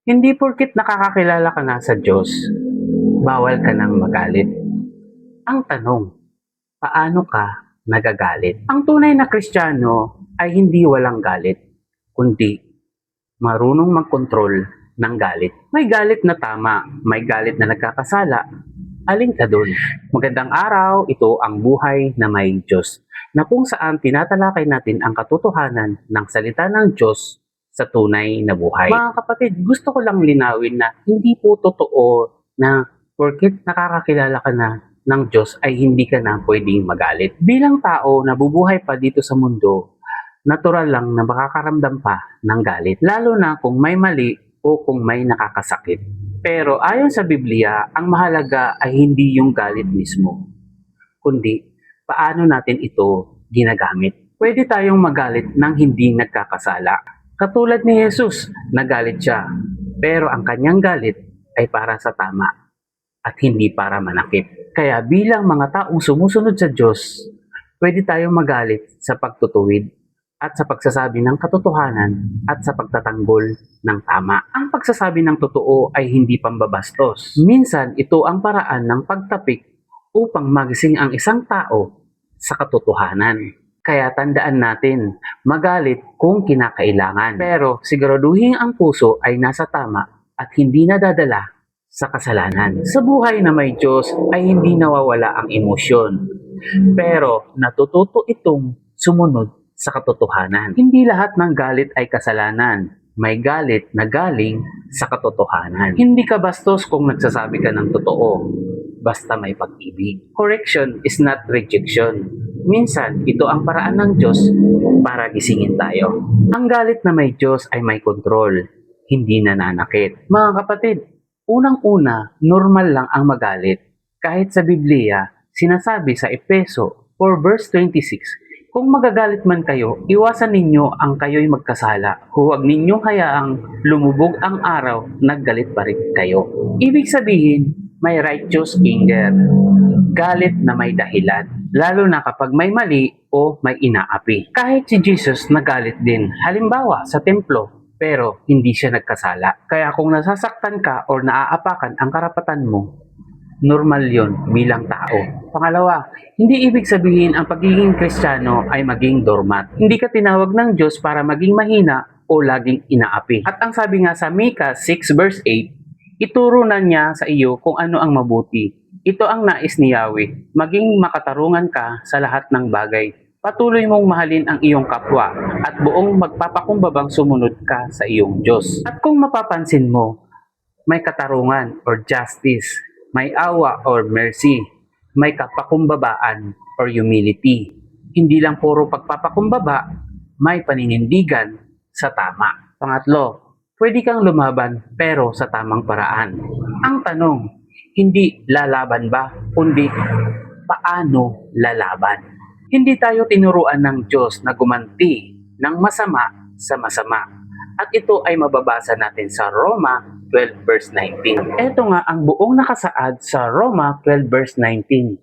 Hindi porkit nakakakilala ka na sa Diyos, bawal ka nang magalit. Ang tanong, paano ka nagagalit? Ang tunay na Kristiyano ay hindi walang galit, kundi marunong magkontrol ng galit. May galit na tama, may galit na nagkakasala. Alin ka dun? Magandang araw, ito ang buhay na may Diyos, na kung saan tinatalakay natin ang katotohanan ng salita ng Diyos sa tunay na buhay. Mga kapatid, gusto ko lang linawin na hindi po totoo na porket nakakakilala ka na ng Diyos ay hindi ka na pwedeng magalit. Bilang tao na bubuhay pa dito sa mundo, natural lang na makakaramdam pa ng galit, lalo na kung may mali o kung may nakakasakit. Pero ayon sa Biblia, ang mahalaga ay hindi yung galit mismo, kundi paano natin ito ginagamit. Pwede tayong magalit ng hindi nagkakasala. Katulad ni Jesus, nagalit siya, pero ang kanyang galit ay para sa tama at hindi para manakit. Kaya bilang mga taong sumusunod sa Diyos, pwede tayong magalit sa pagtutuwid at sa pagsasabi ng katotohanan at sa pagtatanggol ng tama. Ang pagsasabi ng totoo ay hindi pambabastos. Minsan, ito ang paraan ng pagtapik upang magising ang isang tao sa katotohanan. Kaya tandaan natin, magalit kung kinakailangan. Pero siguraduhin ang puso ay nasa tama at hindi nadadala sa kasalanan. Sa buhay na may Diyos ay hindi nawawala ang emosyon. Pero natututo itong sumunod sa katotohanan. Hindi lahat ng galit ay kasalanan. May galit na galing sa katotohanan. Hindi ka bastos kung nagsasabi ka ng totoo, basta may pag-ibig. Correction is not rejection. Minsan, ito ang paraan ng Diyos para gisingin tayo. Ang galit na may Diyos ay may kontrol, hindi nananakit. Mga kapatid, unang-una, normal lang ang magalit. Kahit sa Biblia, sinasabi sa Efeso 4 verse 26, kung magagalit man kayo, iwasan ninyo ang kayo'y magkasala. Huwag ninyong hayaang lumubog ang araw, naggalit pa rin kayo. Ibig sabihin, may righteous anger. Galit na may dahilan. Lalo na kapag may mali o may inaapi. Kahit si Jesus nagalit din. Halimbawa, sa templo. Pero hindi siya nagkasala. Kaya kung nasasaktan ka o naaapakan ang karapatan mo, normal yon bilang tao. Pangalawa, hindi ibig sabihin ang pagiging Kristiyano ay maging doormat. Hindi ka tinawag ng Diyos para maging mahina o laging inaapi. At ang sabi nga sa Micah 6 verse 8, ituro na niya sa iyo kung ano ang mabuti. Ito ang nais ni Yahweh, maging makatarungan ka sa lahat ng bagay. Patuloy mong mahalin ang iyong kapwa at buong magpapakumbabang sumunod ka sa iyong Diyos. At kung mapapansin mo, may katarungan or justice, may awa or mercy, may kapakumbabaan or humility. Hindi lang puro pagpapakumbaba, may paninindigan sa tama. Pangatlo, pwede kang lumaban pero sa tamang paraan. Ang tanong, hindi lalaban ba, kundi paano lalaban? Hindi tayo tinuruan ng Diyos na gumanti ng masama sa masama. At ito ay mababasa natin sa Roma 12 verse 19. At ito nga ang buong nakasaad sa Roma 12 verse 19.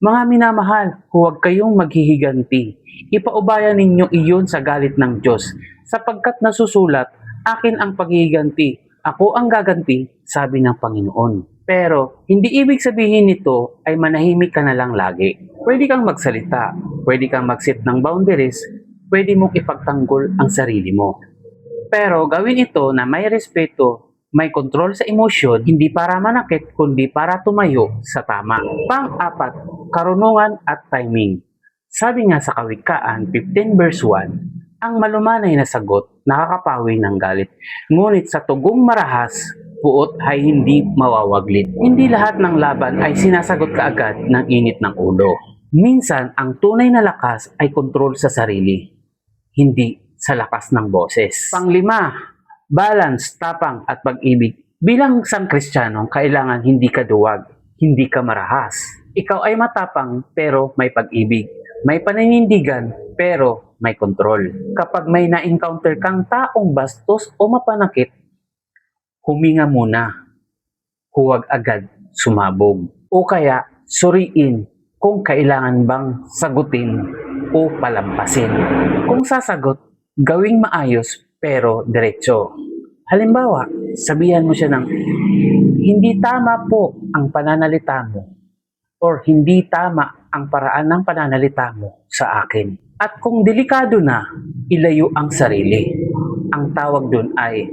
Mga minamahal, huwag kayong maghihiganti. Ipaubayan ninyo iyon sa galit ng Diyos, sapagkat nasusulat, akin ang paghihiganti, ako ang gaganti, sabi ng Panginoon. Pero hindi ibig sabihin nito ay manahimik ka na lang lagi. Pwede kang magsalita, pwede kang mag-set ng boundaries, pwede mong ipagtanggol ang sarili mo. Pero gawin ito na may respeto, may kontrol sa emosyon, hindi para manakit, kundi para tumayo sa tama. Pang-apat, karunungan at timing. Sabi nga sa Kawikaan 15 verse 1, ang malumanay na sagot, nakakapawi ng galit. Ngunit sa tugong marahas, puot ay hindi mawawaglit. Hindi lahat ng laban ay sinasagot kaagad ng init ng ulo. Minsan, ang tunay na lakas ay kontrol sa sarili, hindi sa lakas ng boses. Panglima, balance, tapang at pag-ibig. Bilang isang Kristiyano, kailangan hindi ka duwag, hindi ka marahas. Ikaw ay matapang pero may pag-ibig. May paninindigan pero may kontrol. Kapag may na-encounter kang taong bastos o mapanakit, huminga muna. Huwag agad sumabog. O kaya suriin kung kailangan bang sagutin o palampasin. Kung sasagot, gawing maayos pero diretso. Halimbawa, sabihan mo siya ng, hindi tama po ang pananalita mo or hindi tama ang paraan ng pananalita mo sa akin. At kung delikado na, ilayo ang sarili. Ang tawag dun ay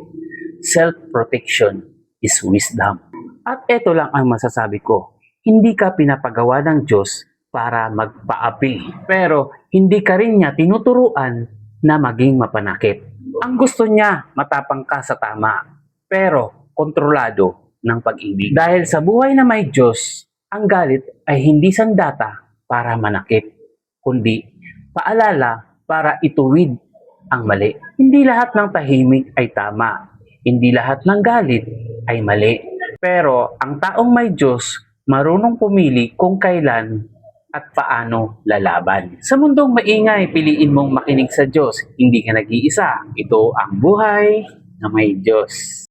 self-protection is wisdom. At ito lang ang masasabi ko. Hindi ka pinapagawa ng Diyos para magpaapi. Pero hindi ka rin niya tinuturuan na maging mapanakit. Ang gusto niya, matapang ka sa tama. Pero kontrolado ng pag-ibig. Dahil sa buhay na may Diyos, ang galit ay hindi sandata para manakit, kundi paalala para ituwid ang mali. Hindi lahat ng tahimik ay tama. Hindi lahat ng galit ay mali. Pero ang taong may Diyos, marunong pumili kung kailan at paano lalaban. Sa mundong maingay, piliin mong makinig sa Diyos. Hindi ka nag-iisa. Ito ang buhay na may Diyos.